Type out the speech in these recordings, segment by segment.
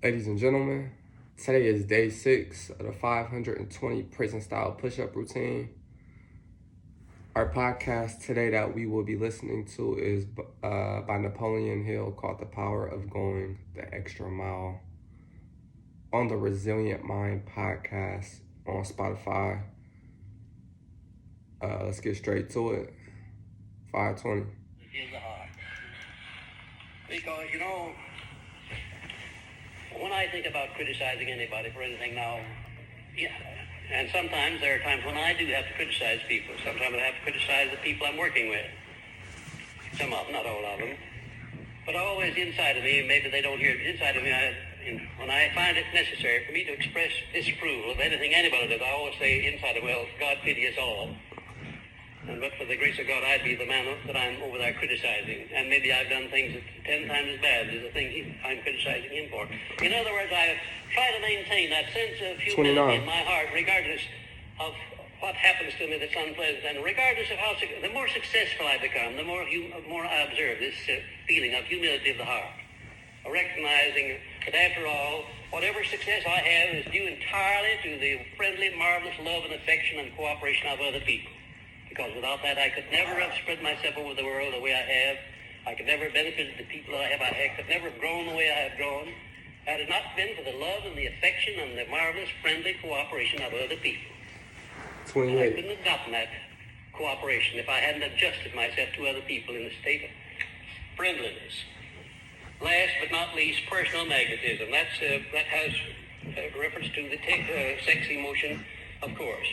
Ladies and gentlemen, today is day 6 of the 520 prison style push up routine. Our podcast today that we will be listening to is by Napoleon Hill called The Power of Going the Extra Mile on the Resilient Mind podcast on Spotify. Let's get straight to it. 520. Is the heart. Because, when I think about criticizing anybody for anything now, and sometimes there are times when I do have to criticize people. Sometimes I have to criticize the people I'm working with. Some of them, not all of them. But always inside of me, maybe they don't hear it, inside of me, when I find it necessary for me to express disapproval of anything anybody does, I always say inside of me, well, God pity us all. But for the grace of God, I'd be the man that I'm over there criticizing. And maybe I've done things that 10 times as bad as the thing I'm criticizing him for. In other words, I try to maintain that sense of humility in my heart, regardless of what happens to me that's unpleasant. And regardless of the more successful I become, the more I observe this feeling of humility of the heart. Recognizing that after all, whatever success I have is due entirely to the friendly, marvelous love and affection and cooperation of other people. Because without that, I could never have spread myself over the world the way I have. I could never have benefited the people that I have. I could never have grown the way I have grown had it not been for the love and the affection and the marvelous, friendly cooperation of other people. 28. I couldn't have gotten that cooperation if I hadn't adjusted myself to other people in a state of friendliness. Last but not least, personal magnetism. That has reference to the sex emotion, of course.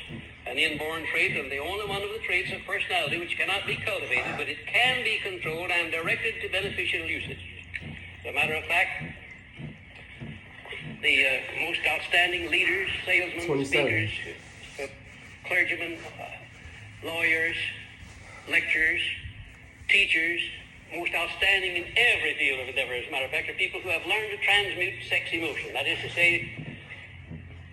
An inborn trait, and the only one of the traits of personality which cannot be cultivated, but it can be controlled and directed to beneficial usage. As a matter of fact, the most outstanding leaders, salesmen, 27. speakers, clergymen, lawyers, lecturers, teachers, most outstanding in every field of endeavor, as a matter of fact, are people who have learned to transmute sex emotion. That is to say,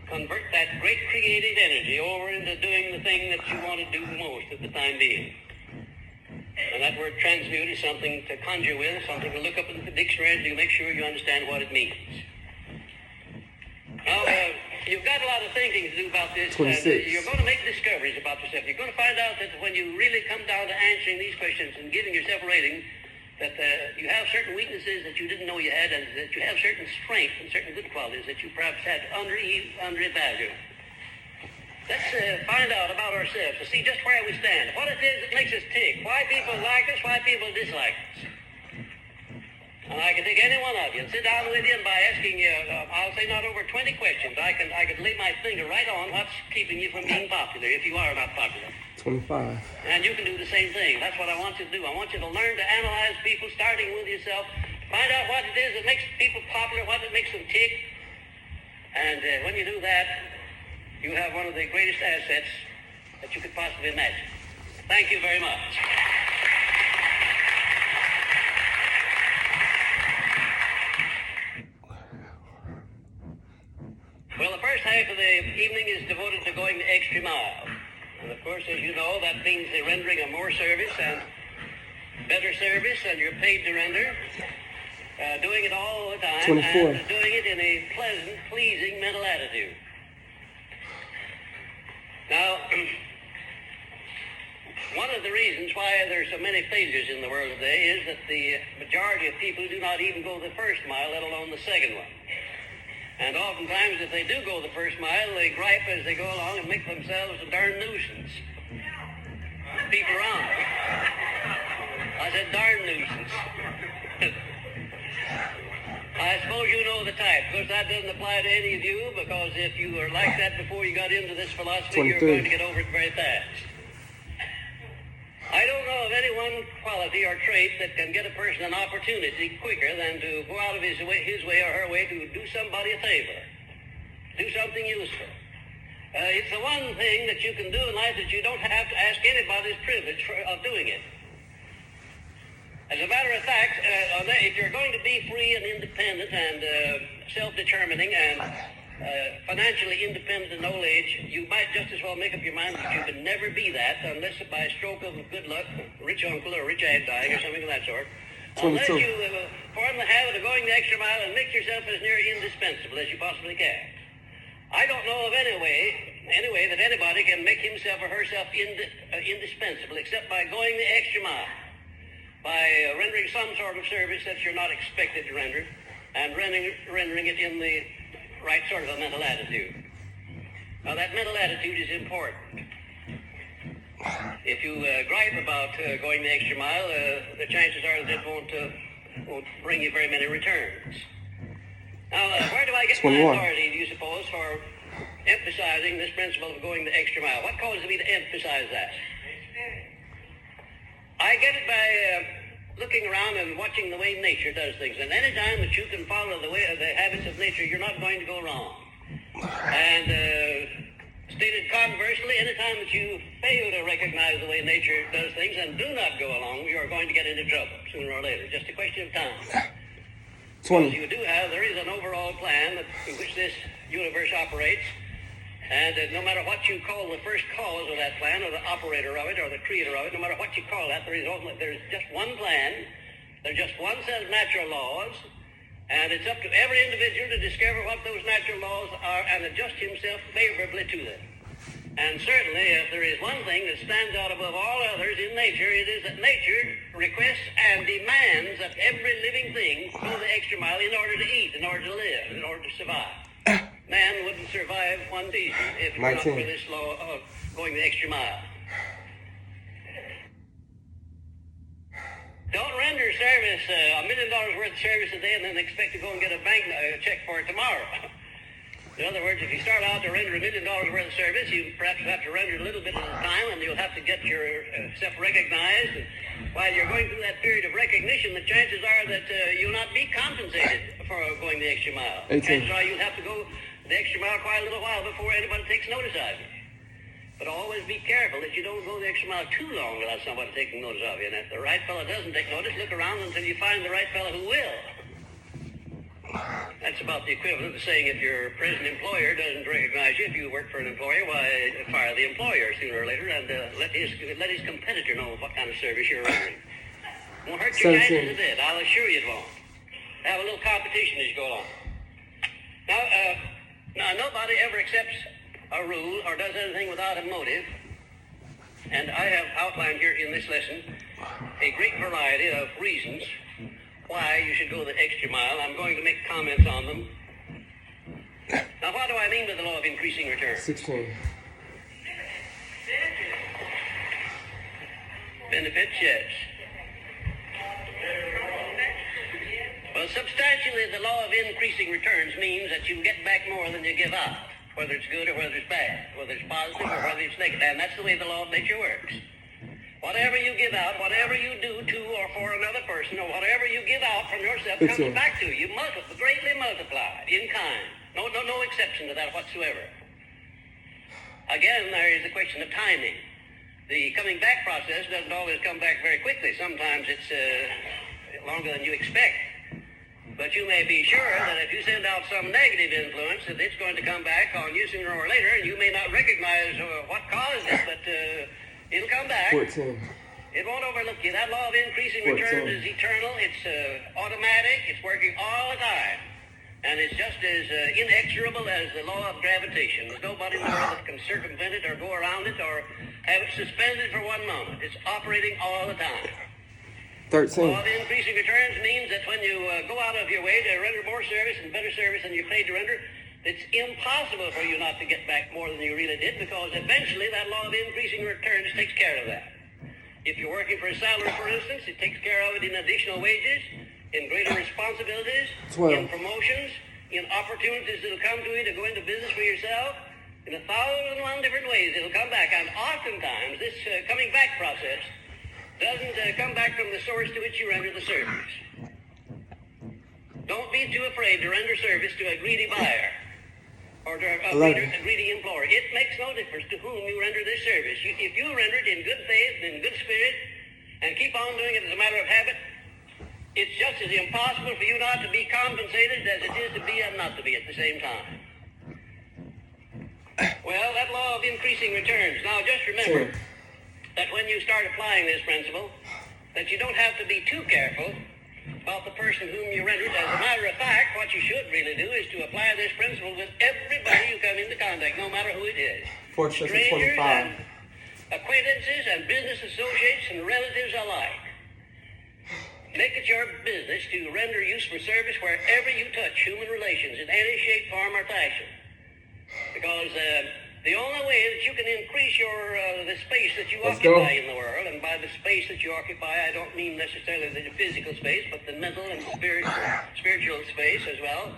convert that great creative energy over into doing the thing that you want to do most at the time being. And that word transmute is something to conjure with, something to look up in the dictionary to make sure you understand what it means. Now, you've got a lot of thinking to do about this. 26. You're going to make discoveries about yourself. You're going to find out that when you really come down to answering these questions and giving yourself a rating, that you have certain weaknesses that you didn't know you had, and that you have certain strengths and certain good qualities that you perhaps had undervalued. Let's find out about ourselves to see just where we stand, what it is that makes us tick, why people like us, why people dislike us. And I can take any one of you and sit down with you, and by asking you, I'll say not over 20 questions, I can lay my finger right on what's keeping you from being popular, if you are not popular. 25. And you can do the same thing. That's what I want you to do. I want you to learn to analyze people, starting with yourself. Find out what it is that makes people popular, what it makes them tick. And when you do that, you have one of the greatest assets that you could possibly imagine. Thank you very much. Well, the first half of the evening is devoted to going the extra mile. And of course, as you know, that means the rendering of more service and better service than you're paid to render. Doing it all the time 24. and doing it in a pleasant, pleasing mental attitude. Now, one of the reasons why there's so many failures in the world today is that the majority of people do not even go the first mile, let alone the second one. And oftentimes, if they do go the first mile, they gripe as they go along and make themselves a darn nuisance. People around them. I said darn nuisance. I suppose you know the type. Of course, that doesn't apply to any of you, because if you were like that before you got into this philosophy, you're going to get over it very fast. I don't know of any one quality or trait that can get a person an opportunity quicker than to go out of his way or her way to do somebody a favor, do something useful. It's the one thing that you can do in life that you don't have to ask anybody's privilege of doing it. As a matter of fact, if you're going to be free and independent and self-determining and financially independent in old age, you might just as well make up your mind that you can never be that unless by a stroke of good luck, rich uncle or rich aunt dying or something of that sort, Unless 22. you form the habit of going the extra mile and make yourself as near indispensable as you possibly can. I don't know of any way that anybody can make himself or herself indispensable except by going the extra mile, by rendering some sort of service that you're not expected to render, and rendering it in the right sort of a mental attitude. Now, that mental attitude is important. If you gripe about going the extra mile, the chances are that it won't bring you very many returns. Now, where do I get 21. my authority, do you suppose, for emphasizing this principle of going the extra mile? What causes me to emphasize that? I get it by looking around and watching the way nature does things. And any time that you can follow the habits of nature, you're not going to go wrong. And stated conversely, any time that you fail to recognize the way nature does things and do not go along, you are going to get into trouble sooner or later. Just a question of time. 20. You do have, there is an overall plan in which this universe operates, and no matter what you call the first cause of that plan, or the operator of it, or the creator of it, no matter what you call that, there's just one plan, there's just one set of natural laws, and it's up to every individual to discover what those natural laws are and adjust himself favorably to them. And certainly, if there is one thing that stands out above all others in nature, it is that nature requests and demands that every living thing go the extra mile in order to eat, in order to live, in order to survive. Man wouldn't survive one season if it were not for this law of going the extra mile. Don't render service, $1 million worth of service a day and then expect to go and get a bank check for it tomorrow. In other words, if you start out to render $1 million worth of service, you perhaps have to render a little bit at a time, and you'll have to get yourself recognized. And while you're going through that period of recognition, the chances are that you'll not be compensated for going the extra mile. 18. Chances are you'll have to go the extra mile quite a little while before anybody takes notice of you. But always be careful that you don't go the extra mile too long without somebody taking notice of you. And if the right fellow doesn't take notice, look around until you find the right fellow who will. That's about the equivalent of saying if your present employer doesn't recognize you, if you work for an employer, why fire the employer sooner or later and let his competitor know what kind of service you're rendering. Won't hurt your chances a bit. I'll assure you it won't. Have a little competition as you go along. Now, nobody ever accepts a rule or does anything without a motive. And I have outlined here in this lesson a great variety of reasons why you should go the extra mile. I'm going to make comments on them. Now, what do I mean by the law of increasing returns? 16. Benefits, yes. Well, substantially, the law of increasing returns means that you get back more than you give out, whether it's good or whether it's bad, whether it's positive or whether it's negative. And that's the way the law of nature works. Whatever you give out, whatever you do to or for another person, or whatever you give out from yourself comes back to you, greatly multiplied in kind. No exception to that whatsoever. Again, there is the question of timing. The coming back process doesn't always come back very quickly. Sometimes it's longer than you expect. But you may be sure that if you send out some negative influence, that it's going to come back on you sooner or later, and you may not recognize what caused it, but it'll come back. 14. It won't overlook you. That law of increasing returns is eternal. It's automatic. It's working all the time. And it's just as inexorable as the law of gravitation. There's nobody in the world that can circumvent it or go around it or have it suspended for one moment. It's operating all the time. 13. Law of increasing returns means that when you go out of your way to render more service and better service than you paid to render, it's impossible for you not to get back more than you really did, because eventually that law of increasing returns takes care of that. If you're working for a salary, for instance, it takes care of it in additional wages, in greater responsibilities, 12. in promotions, in opportunities that'll come to you to go into business for yourself. In 1,001 different ways it'll come back. And oftentimes this coming back process doesn't come back from the source to which you render the service. Don't be too afraid to render service to a greedy buyer or to a greedy employer. It makes no difference to whom you render this service. If you render it in good faith and in good spirit and keep on doing it as a matter of habit, it's just as impossible for you not to be compensated as it is to be and not to be at the same time. Well, that law of increasing returns. Now, just remember that when you start applying this principle, that you don't have to be too careful about the person whom you rendered. As a matter of fact, what you should really do is to apply this principle with everybody you come into contact, no matter who it is. Fortress of 25. And acquaintances and business associates and relatives alike. Make it your business to render useful service wherever you touch human relations in any shape, form, or fashion. Because the only way that you can increase the space that you occupy in the world, and by the space that you occupy, I don't mean necessarily the physical space, but the mental and spiritual space as well,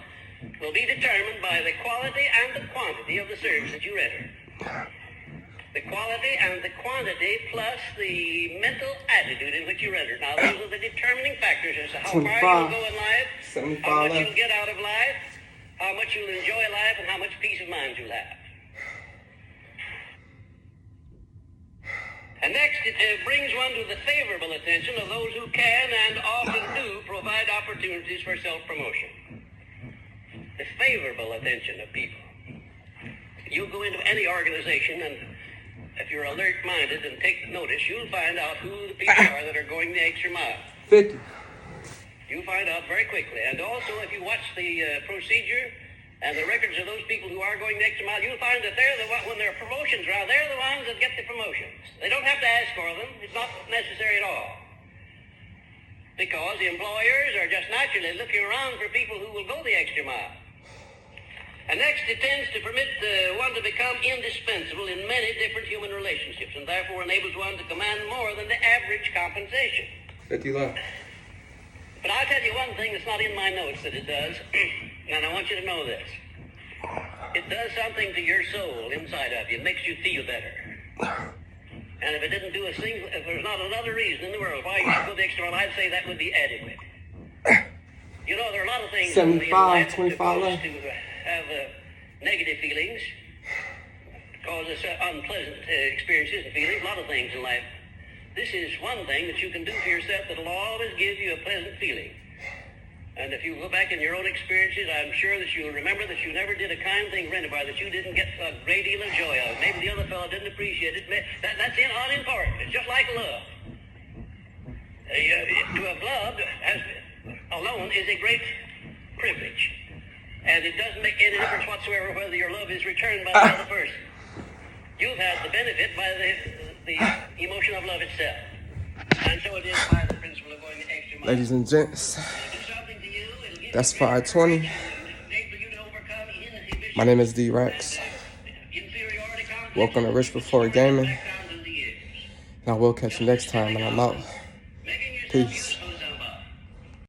will be determined by the quality and the quantity of the service that you render. The quality and the quantity plus the mental attitude in which you render. Now, those are the determining factors as to how far you'll go in life, 75 how much left. you'll get out of life, how much you'll enjoy life, and how much peace of mind you'll have. And next, it brings one to the favorable attention of those who can and often do provide opportunities for self-promotion. The favorable attention of people. You go into any organization, and if you're alert-minded and take notice, you'll find out who the people are that are going the extra mile. 50. You'll find out very quickly. And also, if you watch the procedure and the records of those people who are going the extra mile, you'll find that when their promotions are out, they're the ones that get the promotions. They don't have to ask for them. It's not necessary at all. Because the employers are just naturally looking around for people who will go the extra mile. And next, it tends to permit one to become indispensable in many different human relationships, and therefore enables one to command more than the average compensation. 50 left. But I'll tell you one thing that's not in my notes that it does, and I want you to know this. It does something to your soul inside of you. It makes you feel better. And if it didn't do a single, if there's not another reason in the world why you should go the extra mile, I'd say that would be adequate. You know, there are a lot of things 75, in life 25 that left. cause us to have negative feelings, cause us unpleasant experiences and feelings, a lot of things in life. This is one thing that you can do for yourself that will always give you a pleasant feeling. And if you go back in your own experiences, I'm sure that you'll remember that you never did a kind thing for anybody that you didn't get a great deal of joy out of. Maybe the other fellow didn't appreciate it. That's unimportant. It's just like love. To have loved alone is a great privilege. And it doesn't make any difference whatsoever whether your love is returned by the other person. You've had the benefit by the emotion of love itself. And so it is by the principle of going the extra mile. Ladies and gents, that's 520. My name is D-Rex. Welcome to Rich Before Gaming. And I will catch you next time, and I'm out. Peace.